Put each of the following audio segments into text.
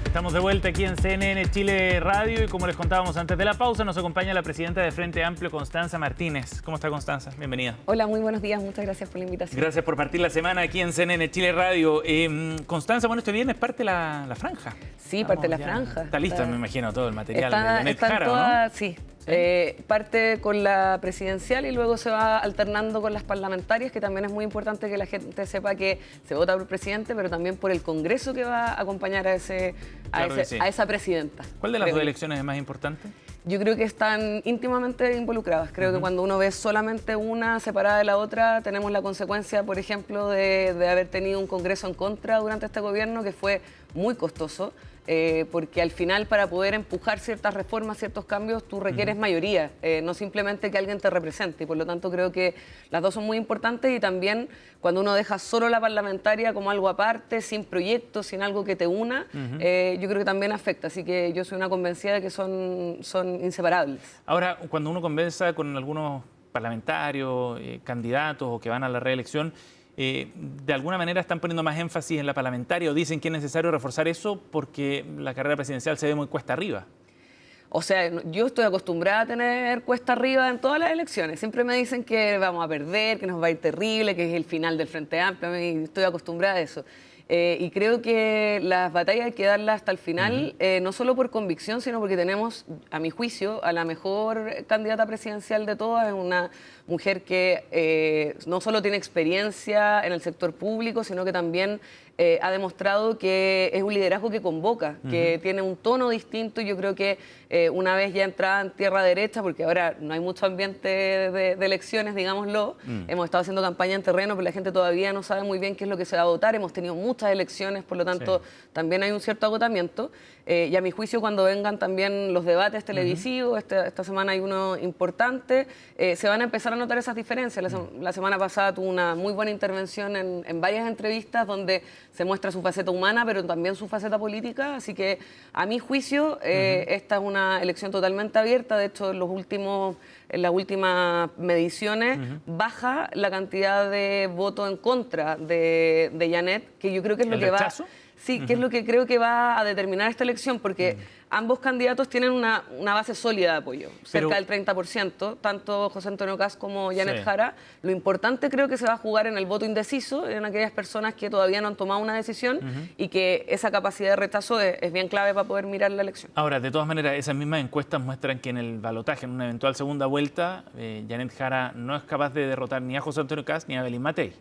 Estamos de vuelta aquí en CNN Chile Radio y como les contábamos antes de la pausa, nos acompaña la presidenta de Frente Amplio, Constanza Martínez. ¿Cómo está, Constanza? Bienvenida. Hola, muy buenos días. Muchas gracias por la invitación. Gracias por partir la semana aquí en CNN Chile Radio. Constanza, bueno, este viernes parte la franja. Sí, parte la franja. Está lista, me imagino, todo el material de Janet Jara, ¿no? Sí. Parte con la presidencial y luego se va alternando con las parlamentarias, que también es muy importante que la gente sepa que se vota por el presidente, pero también por el Congreso que va a acompañar a esa presidenta. ¿Cuál de las dos elecciones es más importante? Yo creo que están íntimamente involucradas. Creo que cuando uno ve solamente una separada de la otra, tenemos la consecuencia, por ejemplo, de haber tenido un Congreso en contra durante este gobierno que fue muy costoso. Porque al final, para poder empujar ciertas reformas, ciertos cambios, tú requieres mayoría, no simplemente que alguien te represente. Y por lo tanto creo que las dos son muy importantes, y también cuando uno deja solo la parlamentaria como algo aparte, sin proyectos, sin algo que te una, yo creo que también afecta. Así que yo soy una convencida de que son inseparables. Ahora, cuando uno conversa con algunos parlamentarios, candidatos o que van a la reelección, de alguna manera están poniendo más énfasis en la parlamentaria o dicen que es necesario reforzar eso porque la carrera presidencial se ve muy cuesta arriba. O sea, yo estoy acostumbrada a tener cuesta arriba en todas las elecciones. Siempre me dicen que vamos a perder, que nos va a ir terrible, que es el final del Frente Amplio, y estoy acostumbrada a eso. Y creo que las batallas hay que darlas hasta el final, no solo por convicción, sino porque tenemos, a mi juicio, a la mejor candidata presidencial de todas. Es una mujer que no solo tiene experiencia en el sector público, sino que también ha demostrado que es un liderazgo que convoca, que tiene un tono distinto. Y yo creo que una vez ya entrada en tierra derecha, porque ahora no hay mucho ambiente de elecciones, digámoslo, hemos estado haciendo campaña en terreno, pero la gente todavía no sabe muy bien qué es lo que se va a votar. Hemos tenido muchas elecciones, por lo tanto también hay un cierto agotamiento. Y a mi juicio, cuando vengan también los debates televisivos, esta semana hay uno importante, se van a empezar a notar esas diferencias. La semana pasada tuvo una muy buena intervención en varias entrevistas donde se muestra su faceta humana, pero también su faceta política. Así que, a mi juicio, esta es una elección totalmente abierta. De hecho, en las últimas mediciones baja la cantidad de votos en contra de Janet, que yo creo que es lo que rechazo? Sí, que es lo que creo que va a determinar esta elección, porque ambos candidatos tienen una base sólida de apoyo, cerca del 30%, tanto José Antonio Kast como Janet Jara. Lo importante creo que se va a jugar en el voto indeciso, en aquellas personas que todavía no han tomado una decisión, y que esa capacidad de rechazo es bien clave para poder mirar la elección. Ahora, de todas maneras, esas mismas encuestas muestran que en el balotaje, en una eventual segunda vuelta, Janet Jara no es capaz de derrotar ni a José Antonio Kast ni a Belín Matei.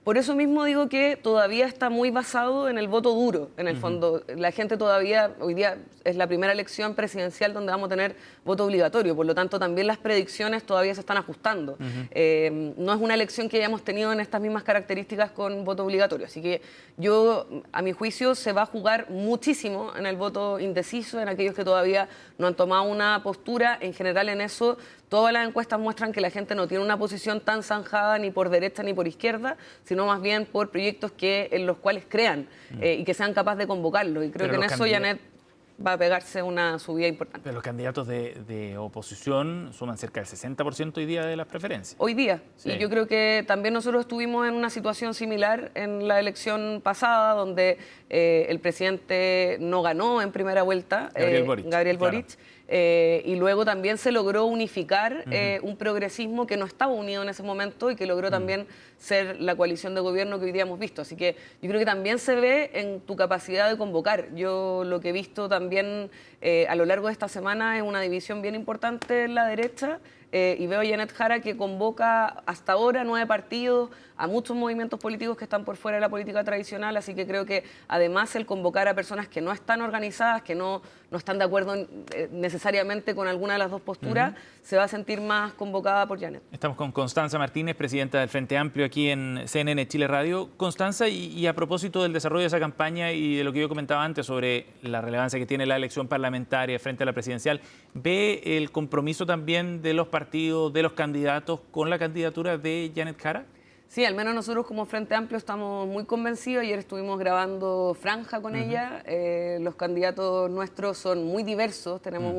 Por eso mismo digo que todavía está muy basado en el voto duro, en el fondo. La gente todavía, hoy día es la primera elección presidencial donde vamos a tener voto obligatorio, por lo tanto también las predicciones todavía se están ajustando. No es una elección que hayamos tenido en estas mismas características con voto obligatorio, así que yo, a mi juicio, se va a jugar muchísimo en el voto indeciso, en aquellos que todavía no han tomado una postura. En general, en eso, todas las encuestas muestran que la gente no tiene una posición tan zanjada ni por derecha ni por izquierda, sino más bien por proyectos en los cuales crean y que sean capaces de convocarlos. Y creo que en eso Janet va a pegarse una subida importante. Pero los candidatos de oposición suman cerca del 60% hoy día de las preferencias. Hoy día. Sí. Y yo creo que también nosotros estuvimos en una situación similar en la elección pasada, donde el presidente no ganó en primera vuelta, Gabriel Boric. Y luego también se logró unificar un progresismo que no estaba unido en ese momento y que logró también ser la coalición de gobierno que hoy día hemos visto. Así que yo creo que también se ve en tu capacidad de convocar. Yo lo que he visto también a lo largo de esta semana es una división bien importante en la derecha. Y veo a Janet Jara que convoca hasta ahora 9 partidos, a muchos movimientos políticos que están por fuera de la política tradicional, así que creo que además el convocar a personas que no están organizadas, que no están de acuerdo necesariamente con alguna de las dos posturas, se va a sentir más convocada por Janet. Estamos con Constanza Martínez, presidenta del Frente Amplio aquí en CNN Chile Radio. Constanza, y a propósito del desarrollo de esa campaña y de lo que yo comentaba antes sobre la relevancia que tiene la elección parlamentaria frente a la presidencial, ¿ve el compromiso también de los partidos, de los candidatos con la candidatura de Janet Jara? Sí, al menos nosotros como Frente Amplio estamos muy convencidos. Ayer estuvimos grabando Franja con ella. Los candidatos nuestros son muy diversos. Tenemos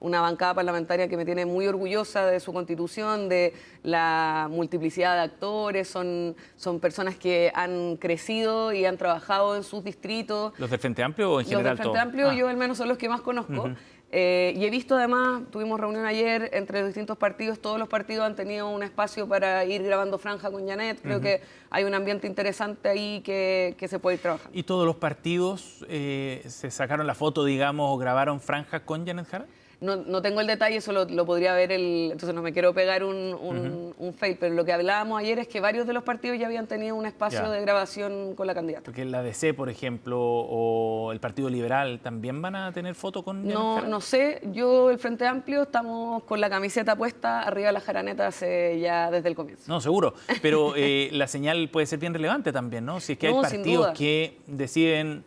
una bancada parlamentaria que me tiene muy orgullosa de su constitución, de la multiplicidad de actores, son personas que han crecido y han trabajado en sus distritos. ¿Los del Frente Amplio o en general Los del Frente Amplio, yo al menos son los que más conozco. Y he visto además, tuvimos reunión ayer entre los distintos partidos, todos los partidos han tenido un espacio para ir grabando franja con Janet, creo que hay un ambiente interesante ahí que se puede ir trabajando. ¿Y todos los partidos se sacaron la foto, digamos, o grabaron franjas con Janet Jara? No tengo el detalle, eso lo podría ver, entonces no me quiero pegar un fail, pero lo que hablábamos ayer es que varios de los partidos ya habían tenido un espacio de grabación con la candidata. Porque la DC, por ejemplo, o el Partido Liberal, ¿también van a tener foto con Janet Jara? No sé, el Frente Amplio, estamos con la camiseta puesta arriba de la jaraneta ya desde el comienzo. No, seguro, pero la señal puede ser bien relevante también, ¿no? Si es que hay partidos que deciden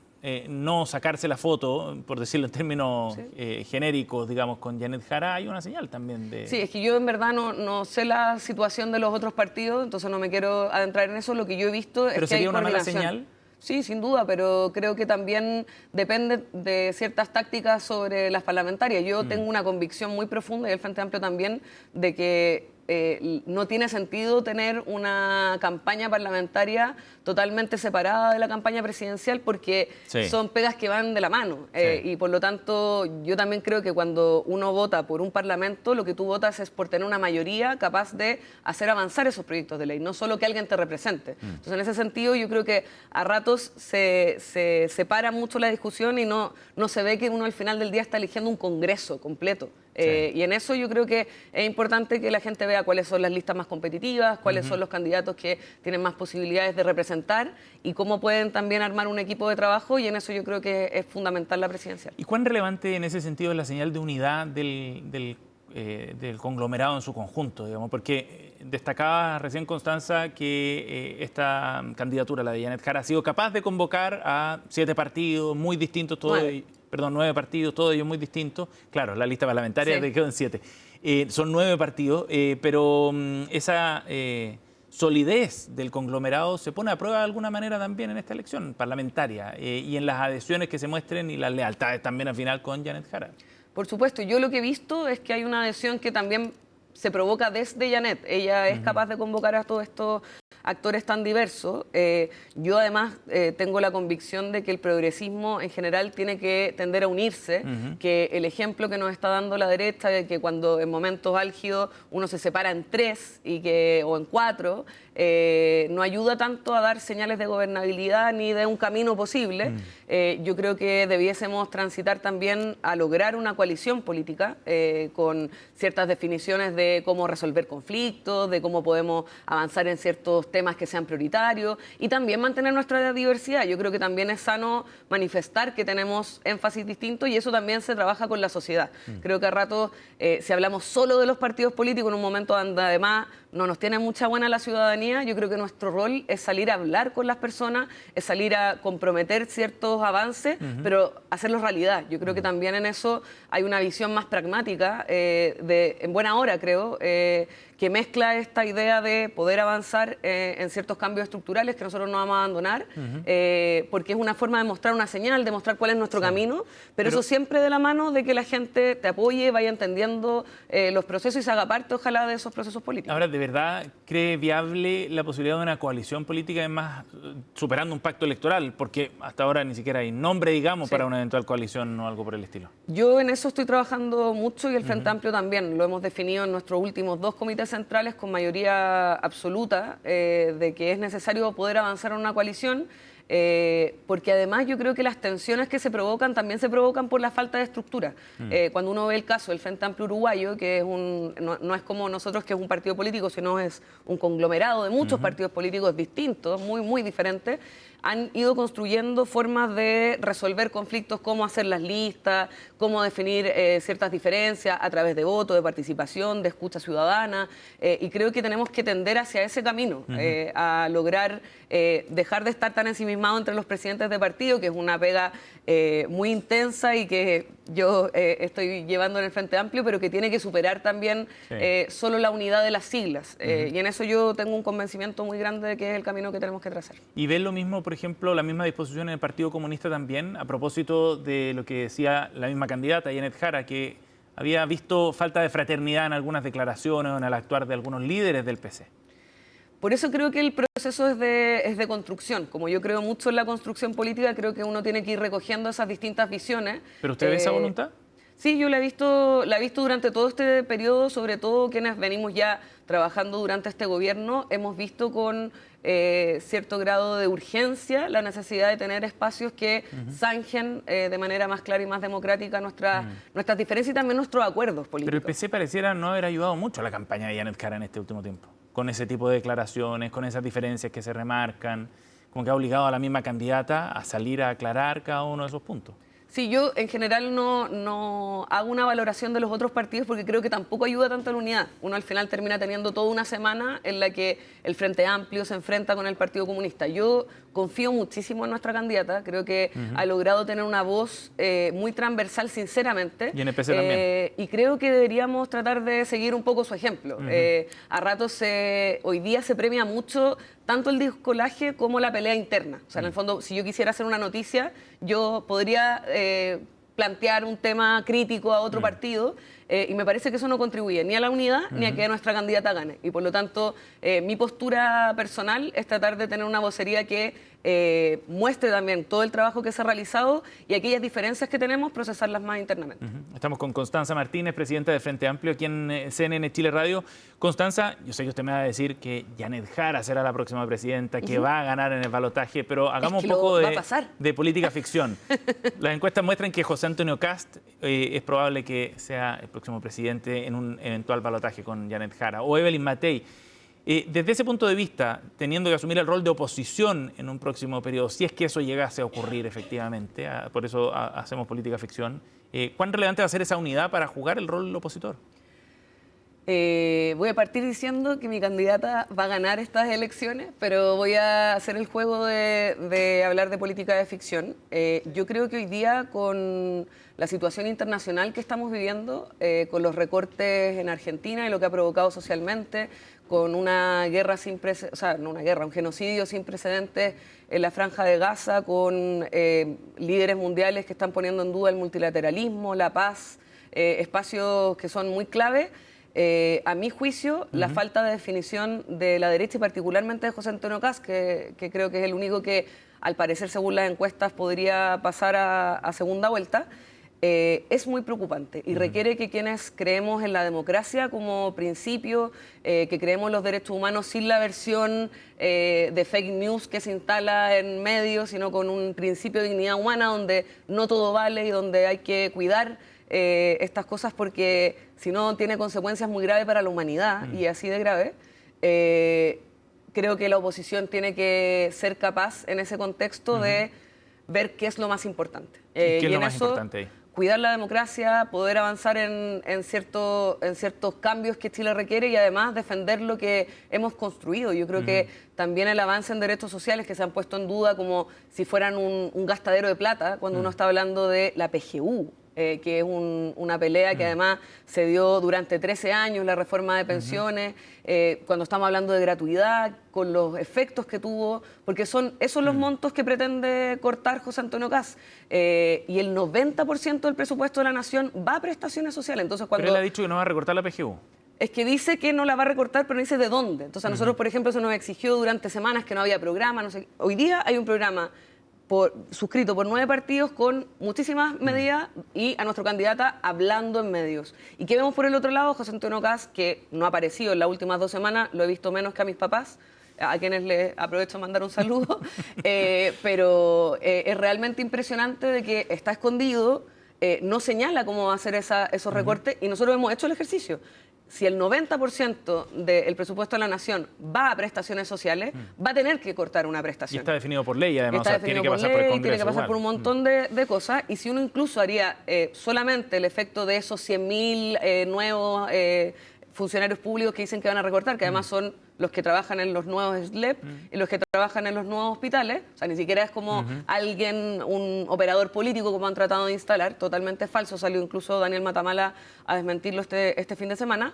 no sacarse la foto, por decirlo en términos genéricos, digamos, con Janet Jara, hay una señal también de... Sí, es que yo en verdad no sé la situación de los otros partidos, entonces no me quiero adentrar en eso. Lo que yo he visto es que sería hay una mala señal. Sí, sin duda, pero creo que también depende de ciertas tácticas sobre las parlamentarias. Yo tengo una convicción muy profunda, y el Frente Amplio también, de que no tiene sentido tener una campaña parlamentaria totalmente separada de la campaña presidencial porque son pegas que van de la mano. Y por lo tanto, yo también creo que cuando uno vota por un parlamento, lo que tú votas es por tener una mayoría capaz de hacer avanzar esos proyectos de ley, no solo que alguien te represente. Entonces, en ese sentido, yo creo que a ratos se separa mucho la discusión y no se ve que uno al final del día está eligiendo un congreso completo. Y en eso yo creo que es importante que la gente vea cuáles son las listas más competitivas, cuáles son los candidatos que tienen más posibilidades de representar y cómo pueden también armar un equipo de trabajo, y en eso yo creo que es fundamental la presidencial. ¿Y cuán relevante en ese sentido es la señal de unidad del conglomerado en su conjunto, digamos? Porque destacaba recién Constanza que esta candidatura, la de Janet Jara, ha sido capaz de convocar a 7 partidos muy distintos, todos... 9 partidos, todos ellos muy distintos. Claro, la lista parlamentaria te quedó en 7. Son 9 partidos, pero esa solidez del conglomerado se pone a prueba de alguna manera también en esta elección parlamentaria y en las adhesiones que se muestren y las lealtades también al final con Janet Jara. Por supuesto, yo lo que he visto es que hay una adhesión que también se provoca desde Janet. Ella es capaz de convocar a todos estos actores tan diversos. Yo además tengo la convicción de que el progresismo en general tiene que tender a unirse, que el ejemplo que nos está dando la derecha de que cuando en momentos álgidos uno se separa en 3 o en 4, no ayuda tanto a dar señales de gobernabilidad ni de un camino posible. Yo creo que debiésemos transitar también a lograr una coalición política con ciertas definiciones de cómo resolver conflictos, de cómo podemos avanzar en ciertos temas que sean prioritarios y también mantener nuestra diversidad. Yo creo que también es sano manifestar que tenemos énfasis distintos y eso también se trabaja con la sociedad. Creo que a rato, si hablamos solo de los partidos políticos en un momento donde además no nos tiene mucha buena la ciudadanía, yo creo que nuestro rol es salir a hablar con las personas, es salir a comprometer ciertos avances, pero hacerlos realidad. Yo creo que también en eso hay una visión más pragmática, en buena hora creo, que mezcla esta idea de poder avanzar en ciertos cambios estructurales que nosotros no vamos a abandonar, porque es una forma de mostrar una señal, de mostrar cuál es nuestro camino, pero eso siempre de la mano de que la gente te apoye, vaya entendiendo los procesos y se haga parte, ojalá, de esos procesos políticos. Ahora, ¿de verdad cree viable la posibilidad de una coalición política, además superando un pacto electoral? Porque hasta ahora ni siquiera hay nombre, digamos, para una eventual coalición o algo por el estilo. Yo en eso estoy trabajando mucho y el Frente Amplio también. Lo hemos definido en nuestros últimos 2 comités centrales con mayoría absoluta de que es necesario poder avanzar en una coalición. Porque además yo creo que las tensiones que se provocan también se provocan por la falta de estructura. Cuando uno ve el caso del Frente Amplio Uruguayo, que es no es como nosotros, que es un partido político, sino es un conglomerado de muchos partidos políticos distintos, muy, muy diferentes, han ido construyendo formas de resolver conflictos, cómo hacer las listas, cómo definir ciertas diferencias a través de voto, de participación, de escucha ciudadana, y creo que tenemos que tender hacia ese camino, a lograr dejar de estar tan ensimismado entre los presidentes de partido, que es una pega muy intensa y que yo estoy llevando en el Frente Amplio, pero que tiene que superar también solo la unidad de las siglas. Y en eso yo tengo un convencimiento muy grande de que es el camino que tenemos que trazar. ¿Y ven lo mismo, por ejemplo, la misma disposición en el Partido Comunista también, a propósito de lo que decía la misma candidata, Janet Jara, que había visto falta de fraternidad en algunas declaraciones o en el actuar de algunos líderes del PC. Por eso creo que el proceso es de construcción. Como yo creo mucho en la construcción política, creo que uno tiene que ir recogiendo esas distintas visiones. ¿Pero usted ve esa voluntad? Sí, yo la he visto durante todo este periodo, sobre todo quienes venimos ya trabajando durante este gobierno, hemos visto con cierto grado de urgencia la necesidad de tener espacios que zanjen de manera más clara y más democrática nuestras diferencias y también nuestros acuerdos políticos. Pero el PC pareciera no haber ayudado mucho a la campaña de Janet Jara en este último tiempo, con ese tipo de declaraciones, con esas diferencias que se remarcan, como que ha obligado a la misma candidata a salir a aclarar cada uno de esos puntos. Sí, yo en general no hago una valoración de los otros partidos porque creo que tampoco ayuda tanto a la unidad. Uno al final termina teniendo toda una semana en la que el Frente Amplio se enfrenta con el Partido Comunista. Yo confío muchísimo en nuestra candidata, creo que ha logrado tener una voz muy transversal, sinceramente. Y en el PC también. Y creo que deberíamos tratar de seguir un poco su ejemplo. A ratos hoy día se premia mucho tanto el discolaje como la pelea interna. O sea, en el fondo, si yo quisiera hacer una noticia, yo podría plantear un tema crítico a otro partido y me parece que eso no contribuye ni a la unidad ni a que nuestra candidata gane. Y por lo tanto, mi postura personal es tratar de tener una vocería que muestre también todo el trabajo que se ha realizado y aquellas diferencias que tenemos, procesarlas más internamente. Estamos con Constanza Martínez, presidenta del Frente Amplio aquí en CNN Chile Radio. Constanza, yo sé que usted me va a decir que Janet Jara será la próxima presidenta, que va a ganar en el balotaje, pero hagamos un poco de política ficción. Las encuestas muestran que José Antonio Kast es probable que sea el próximo presidente en un eventual balotaje con Janet Jara, o Evelyn Matei. Desde ese punto de vista, teniendo que asumir el rol de oposición en un próximo periodo, si es que eso llegase a ocurrir efectivamente, por eso hacemos política ficción, ¿cuán relevante va a ser esa unidad para jugar el rol del opositor? Voy a partir diciendo que mi candidata va a ganar estas elecciones, pero voy a hacer el juego de hablar de política de ficción. Yo creo que hoy día, con la situación internacional que estamos viviendo, con los recortes en Argentina y lo que ha provocado socialmente, con una guerra sin precedentes, o sea, no una guerra, un genocidio sin precedentes en la Franja de Gaza, con líderes mundiales que están poniendo en duda el multilateralismo, la paz, espacios que son muy clave. A mi juicio, la falta de definición de la derecha y particularmente de José Antonio Kast, que creo que es el único que, al parecer, según las encuestas, podría pasar a segunda vuelta, es muy preocupante y requiere que quienes creemos en la democracia como principio, que creemos en los derechos humanos sin la versión de fake news que se instala en medios, sino con un principio de dignidad humana donde no todo vale y donde hay que cuidar estas cosas porque si no tiene consecuencias muy graves para la humanidad y así de grave. Creo que la oposición tiene que ser capaz en ese contexto de ver qué es lo más importante. ¿Qué es lo más importante ahí? Cuidar la democracia, poder avanzar en ciertos cambios que Chile requiere y además defender lo que hemos construido. Yo creo que también el avance en derechos sociales que se han puesto en duda como si fueran un gastadero de plata cuando uno está hablando de la PGU. Que es una pelea que además se dio durante 13 años, la reforma de pensiones, cuando estamos hablando de gratuidad, con los efectos que tuvo, porque son esos los montos que pretende cortar José Antonio Kast. Y el 90% del presupuesto de la Nación va a prestaciones sociales. Entonces, cuando... Pero él ha dicho que no va a recortar la PGU. Es que dice que no la va a recortar, pero no dice de dónde. Entonces, a nosotros, por ejemplo, se nos exigió durante semanas que no había programa. No sé. Hoy día hay un programa suscrito por 9 partidos con muchísimas medidas y a nuestra candidata hablando en medios. ¿Y qué vemos por el otro lado? José Antonio Kast, que no ha aparecido en las últimas 2 semanas, lo he visto menos que a mis papás, a quienes les aprovecho a mandar un saludo, pero es realmente impresionante de que está escondido, no señala cómo va a hacer esos recortes y nosotros hemos hecho el ejercicio. Si el 90% del presupuesto de la Nación va a prestaciones sociales, va a tener que cortar una prestación. Y está definido por ley, además, o sea, tiene que pasar por el Congreso. Tiene que pasar por un montón de cosas. Y si uno incluso haría solamente el efecto de esos 100.000 nuevos funcionarios públicos que dicen que van a recortar, que además son los que trabajan en los nuevos SLEP y los que trabajan en los nuevos hospitales, o sea, ni siquiera es como alguien, un operador político como han tratado de instalar, totalmente falso, salió incluso Daniel Matamala a desmentirlo este fin de semana.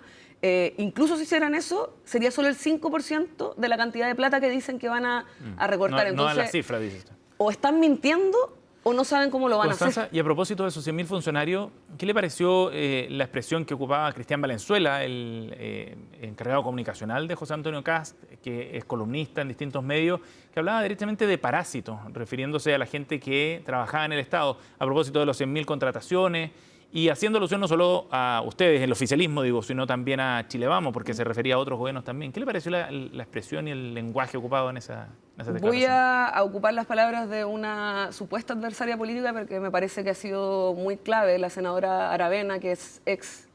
Incluso si hicieran eso, sería solo el 5% de la cantidad de plata que dicen que van a recortar. No, Entonces, a la cifra, dice usted. O están mintiendo o no saben cómo lo van a Constanza, hacer. y a propósito de esos 100.000 funcionarios, ¿qué le pareció la expresión que ocupaba Cristian Valenzuela, el encargado comunicacional de José Antonio Kast, que es columnista en distintos medios, que hablaba directamente de parásitos, refiriéndose a la gente que trabajaba en el Estado, a propósito de los 100.000 contrataciones, y haciendo alusión no solo a ustedes, el oficialismo, digo, sino también a Chile Vamos, porque se refería a otros gobiernos también? ¿Qué le pareció la expresión y el lenguaje ocupado en esa declaración? Voy a ocupar las palabras de una supuesta adversaria política porque me parece que ha sido muy clave, la senadora Aravena, que es ex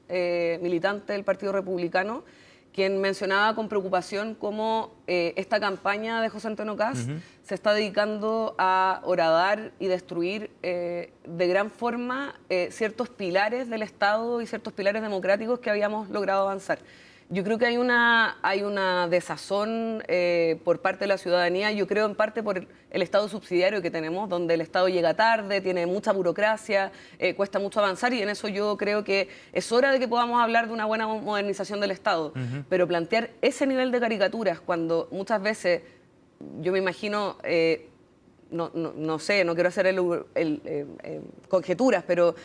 militante del Partido Republicano, quien mencionaba con preocupación cómo esta campaña de José Antonio Kast se está dedicando a horadar y destruir de gran forma ciertos pilares del Estado y ciertos pilares democráticos que habíamos logrado avanzar. Yo creo que hay una desazón por parte de la ciudadanía, yo creo en parte por el Estado subsidiario que tenemos, donde el Estado llega tarde, tiene mucha burocracia, cuesta mucho avanzar, y en eso yo creo que es hora de que podamos hablar de una buena modernización del Estado. Pero plantear ese nivel de caricaturas cuando muchas veces, yo me imagino, no sé, no quiero hacer conjeturas, pero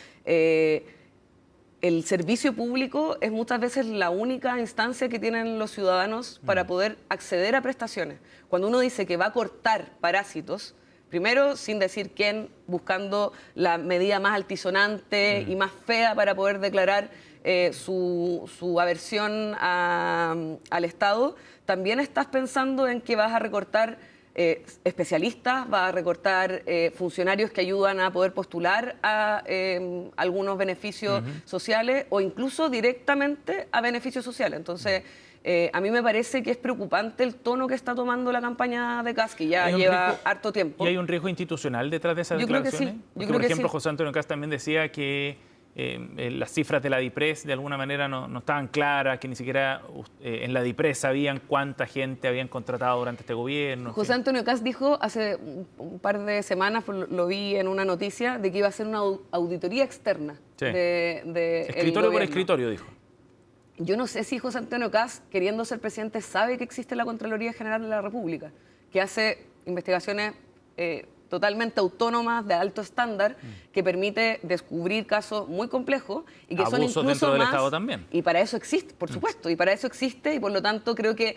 el servicio público es muchas veces la única instancia que tienen los ciudadanos para poder acceder a prestaciones. Cuando uno dice que va a cortar parásitos, primero sin decir quién, buscando la medida más altisonante y más fea para poder declarar su aversión al Estado, también estás pensando en que vas a recortar especialistas, va a recortar funcionarios que ayudan a poder postular a algunos beneficios sociales o incluso directamente a beneficios sociales. Entonces, a mí me parece que es preocupante el tono que está tomando la campaña de Kast, que ya lleva harto tiempo. ¿Y hay un riesgo institucional detrás de esas declaraciones? Creo que sí. Porque, por ejemplo, José Antonio Kast también decía que las cifras de la DIPRES de alguna manera no estaban claras, que ni siquiera en la DIPRES sabían cuánta gente habían contratado durante este gobierno. José Antonio Kast dijo hace un par de semanas, lo vi en una noticia, de que iba a hacer una auditoría externa. Sí. de escritorio por escritorio, dijo. Yo no sé si José Antonio Kast, queriendo ser presidente, sabe que existe la Contraloría General de la República, que hace investigaciones totalmente autónomas, de alto estándar, que permite descubrir casos muy complejos y que abusos son incluso dentro del más, Estado también. Y para eso existe, por supuesto, y para eso existe, y por lo tanto creo que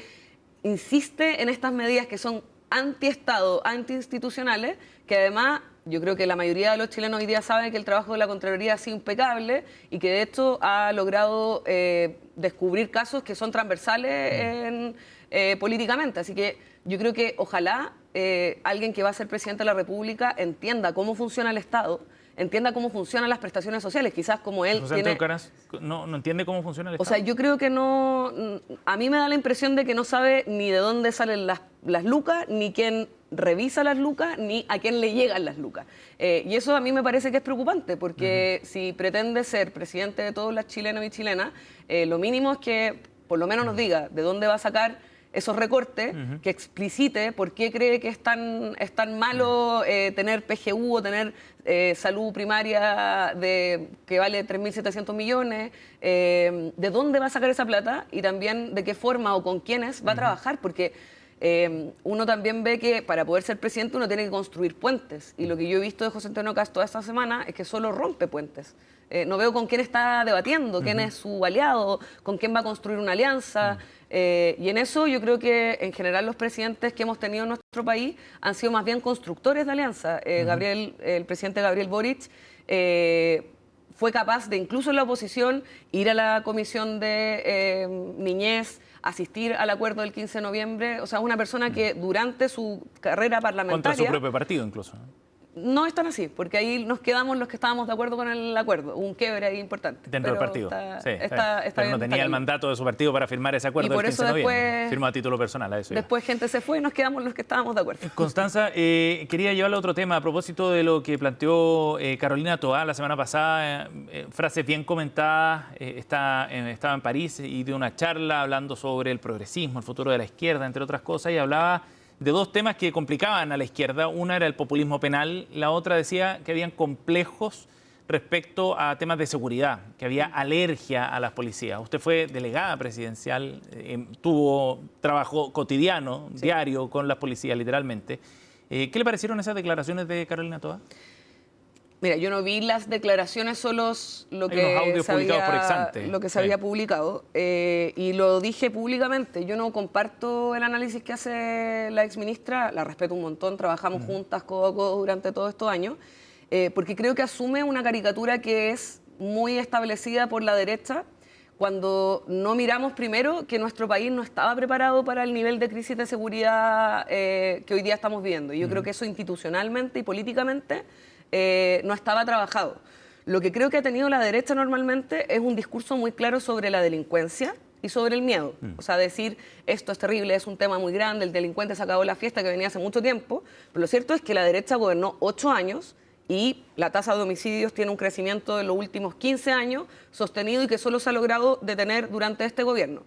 insiste en estas medidas que son anti-Estado, anti-institucionales, que además yo creo que la mayoría de los chilenos hoy día saben que el trabajo de la Contraloría ha sido impecable y que de hecho ha logrado descubrir casos que son transversales políticamente. Así que yo creo que ojalá alguien que va a ser presidente de la República entienda cómo funciona el Estado, entienda cómo funcionan las prestaciones sociales, quizás como él José Antonio Kast no entiende cómo funciona el Estado. O sea, yo creo que no, a mí me da la impresión de que no sabe ni de dónde salen las lucas, ni quién revisa las lucas, ni a quién le llegan las lucas. Y eso a mí me parece que es preocupante, porque si pretende ser presidente de todos los chilenos y chilenas, lo mínimo es que por lo menos nos diga de dónde va a sacar esos recortes, que explicite por qué cree que es tan malo tener PGU o tener salud primaria que vale 3.700 millones, de dónde va a sacar esa plata y también de qué forma o con quiénes va a trabajar, porque uno también ve que para poder ser presidente uno tiene que construir puentes, y lo que yo he visto de José Antonio Kast toda esta semana es que solo rompe puentes. No veo con quién está debatiendo, quién es su aliado, con quién va a construir una alianza. Y en eso yo creo que en general los presidentes que hemos tenido en nuestro país han sido más bien constructores de alianza. El presidente Gabriel Boric fue capaz de, incluso en la oposición, ir a la comisión de niñez, asistir al acuerdo del 15 de noviembre. O sea, una persona que durante su carrera parlamentaria... Contra su propio partido incluso. No es tan así, porque ahí nos quedamos los que estábamos de acuerdo con el acuerdo. Un quiebre ahí importante. Dentro del partido. Pero no tenía el mandato de su partido para firmar ese acuerdo del 15 de noviembre. Firmó a título personal a eso. Después gente se fue y nos quedamos los que estábamos de acuerdo. Constanza, quería llevarle a otro tema a propósito de lo que planteó Carolina Toá la semana pasada. Frases bien comentadas. Estaba en París y dio una charla hablando sobre el progresismo, el futuro de la izquierda, entre otras cosas, y hablaba de dos temas que complicaban a la izquierda. Una era el populismo penal, la otra decía que habían complejos respecto a temas de seguridad, que había alergia a las policías. Usted fue delegada presidencial, tuvo trabajo cotidiano, diario, con las policías, literalmente. ¿Qué le parecieron esas declaraciones de Carolina Toá? Mira, yo no vi las declaraciones, solo lo Hay unos audios publicados por ex ante. lo que se había publicado. Y lo dije públicamente. Yo no comparto el análisis que hace la exministra, la respeto un montón, trabajamos juntas codo a codo durante todos estos años, porque creo que asume una caricatura que es muy establecida por la derecha, cuando no miramos primero que nuestro país no estaba preparado para el nivel de crisis de seguridad que hoy día estamos viviendo. Y yo creo que eso institucionalmente y políticamente no estaba trabajado. Lo que creo que ha tenido la derecha normalmente es un discurso muy claro sobre la delincuencia y sobre el miedo. O sea, decir esto es terrible, es un tema muy grande, el delincuente se acabó la fiesta, que venía hace mucho tiempo, pero lo cierto es que la derecha gobernó 8 años y la tasa de homicidios tiene un crecimiento de los últimos 15 años sostenido y que solo se ha logrado detener durante este gobierno.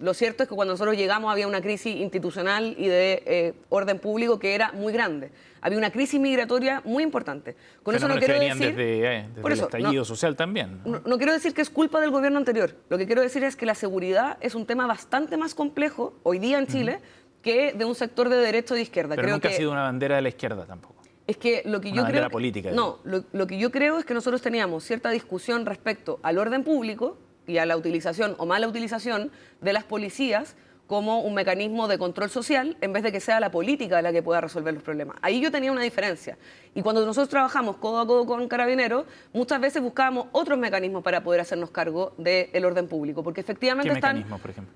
Lo cierto es que cuando nosotros llegamos había una crisis institucional y de orden público que era muy grande. Había una crisis migratoria muy importante. Con eso no quiero decir... desde el estallido social también. No quiero decir que es culpa del gobierno anterior. Lo que quiero decir es que la seguridad es un tema bastante más complejo hoy día en Chile que de un sector de derecha o de izquierda. Pero nunca ha sido una bandera de la izquierda tampoco. Es que lo que yo creo... política. No, lo que yo creo es que nosotros teníamos cierta discusión respecto al orden público y a la utilización o mala utilización de las policías como un mecanismo de control social en vez de que sea la política la que pueda resolver los problemas. Ahí yo tenía una diferencia. Y cuando nosotros trabajamos codo a codo con Carabineros, muchas veces buscábamos otros mecanismos para poder hacernos cargo del orden público. Porque efectivamente ¿Qué mecanismos, por ejemplo?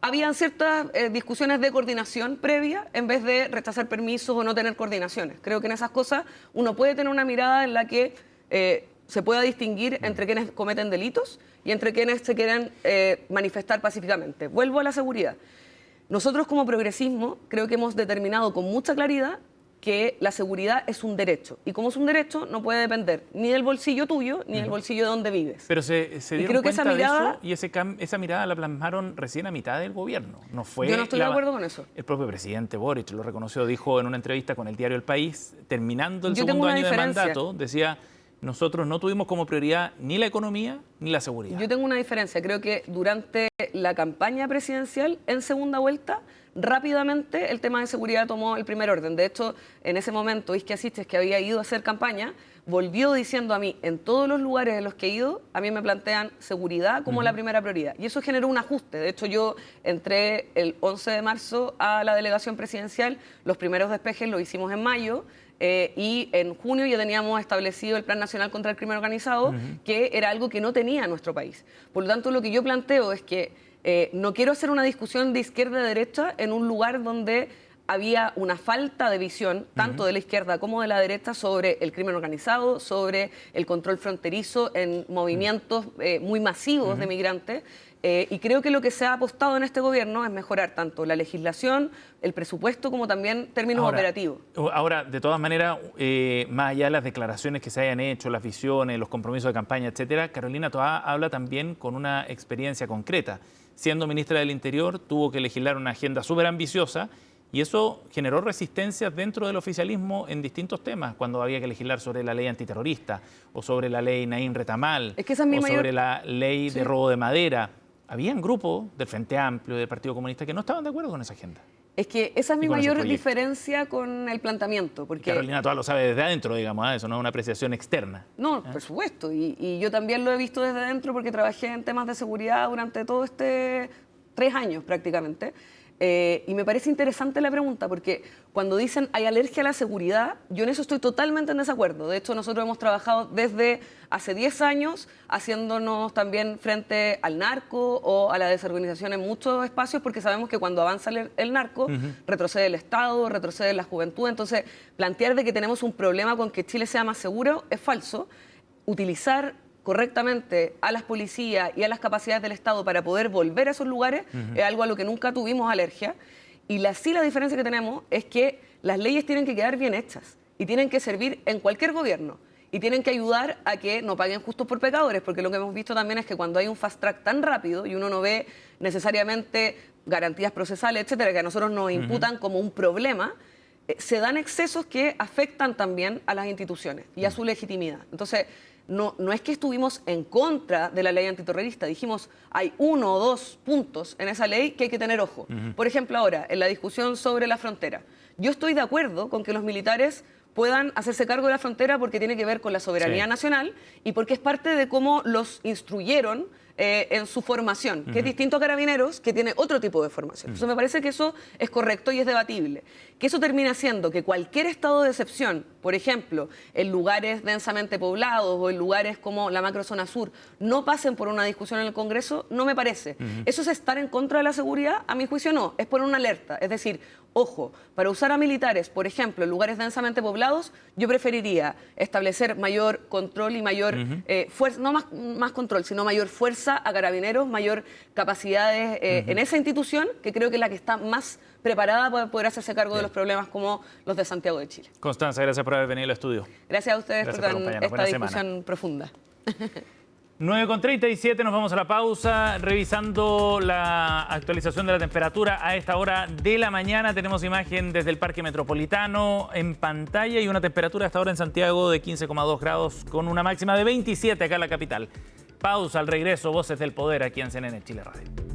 Habían ciertas discusiones de coordinación previa en vez de rechazar permisos o no tener coordinaciones. Creo que en esas cosas uno puede tener una mirada en la que se pueda distinguir entre quienes cometen delitos y entre quienes se quieren manifestar pacíficamente. Vuelvo a la seguridad. Nosotros como progresismo creo que hemos determinado con mucha claridad que la seguridad es un derecho. Y como es un derecho, no puede depender ni del bolsillo tuyo ni del bolsillo de donde vives. Pero se dieron cuenta de eso y esa mirada la plasmaron recién a mitad del gobierno. No fue yo no estoy de acuerdo con eso. El propio presidente Boric lo reconoció, dijo en una entrevista con el diario El País, terminando el segundo año de mandato, decía... Nosotros no tuvimos como prioridad ni la economía ni la seguridad. Yo tengo una diferencia. Creo que durante la campaña presidencial, en segunda vuelta, rápidamente el tema de seguridad tomó el primer orden. De hecho, en ese momento, Isquia Siches, que había ido a hacer campaña, volvió diciendo a mí, en todos los lugares en los que he ido, a mí me plantean seguridad como la primera prioridad. Y eso generó un ajuste. De hecho, yo entré el 11 de marzo a la delegación presidencial. Los primeros despejes los hicimos en mayo. Y en junio ya teníamos establecido el Plan Nacional contra el Crimen Organizado, que era algo que no tenía nuestro país. Por lo tanto, lo que yo planteo es que no quiero hacer una discusión de izquierda-derecha en un lugar donde había una falta de visión, tanto de la izquierda como de la derecha, sobre el crimen organizado, sobre el control fronterizo en movimientos muy masivos de migrantes. Y creo que lo que se ha apostado en este gobierno es mejorar tanto la legislación, el presupuesto, como también términos operativos. Ahora, de todas maneras, más allá de las declaraciones que se hayan hecho, las visiones, los compromisos de campaña, etcétera, Carolina Toá habla también con una experiencia concreta. Siendo ministra del Interior, tuvo que legislar una agenda súper ambiciosa y eso generó resistencias dentro del oficialismo en distintos temas, cuando había que legislar sobre la ley antiterrorista o sobre la ley Naín Retamal o sobre la ley de robo de madera. Habían grupos del Frente Amplio, del Partido Comunista, que no estaban de acuerdo con esa agenda. Es que esa es mi mayor diferencia con el planteamiento. Porque Carolina Toá lo sabe desde adentro, digamos, eso no es una apreciación externa. No, por supuesto. Y yo también lo he visto desde adentro porque trabajé en temas de seguridad durante todo 3 años prácticamente. Y me parece interesante la pregunta porque cuando dicen hay alergia a la seguridad, yo en eso estoy totalmente en desacuerdo. De hecho, nosotros hemos trabajado desde hace 10 años haciéndonos también frente al narco o a la desorganización en muchos espacios porque sabemos que cuando avanza el narco retrocede el Estado, retrocede la juventud. Entonces, plantear de que tenemos un problema con que Chile sea más seguro es falso. Utilizar correctamente a las policías y a las capacidades del Estado para poder volver a esos lugares es algo a lo que nunca tuvimos alergia. Y la diferencia que tenemos es que las leyes tienen que quedar bien hechas y tienen que servir en cualquier gobierno y tienen que ayudar a que no paguen justos por pecadores, porque lo que hemos visto también es que cuando hay un fast track tan rápido y uno no ve necesariamente garantías procesales, etcétera, que a nosotros nos imputan como un problema, se dan excesos que afectan también a las instituciones y a su legitimidad. Entonces, no es que estuvimos en contra de la ley antiterrorista, dijimos hay 1 o 2 puntos en esa ley que hay que tener ojo. Por ejemplo, ahora, en la discusión sobre la frontera, yo estoy de acuerdo con que los militares puedan hacerse cargo de la frontera porque tiene que ver con la soberanía nacional y porque es parte de cómo los instruyeron en su formación, que es distinto a Carabineros, que tiene otro tipo de formación. Entonces me parece que eso es correcto y es debatible. Que eso termina siendo que cualquier estado de excepción, por ejemplo, en lugares densamente poblados o en lugares como la macrozona sur, no pasen por una discusión en el Congreso, no me parece. ¿Eso es estar en contra de la seguridad? A mi juicio no, es poner una alerta. Es decir, ojo, para usar a militares, por ejemplo, en lugares densamente poblados, yo preferiría establecer mayor control y mayor fuerza, no más control, sino mayor fuerza a Carabineros, mayor capacidades en esa institución, que creo que es la que está más preparada para poder hacerse cargo de los problemas como los de Santiago de Chile. Constanza, gracias por haber venido al estudio. Gracias a ustedes por esta discusión semana. Profunda. 9:37, nos vamos a la pausa, revisando la actualización de la temperatura a esta hora de la mañana. Tenemos imagen desde el Parque Metropolitano en pantalla y una temperatura a esta hora en Santiago de 15,2 grados con una máxima de 27 acá en la capital. Pausa, al regreso, Voces del Poder aquí en CNN Chile Radio.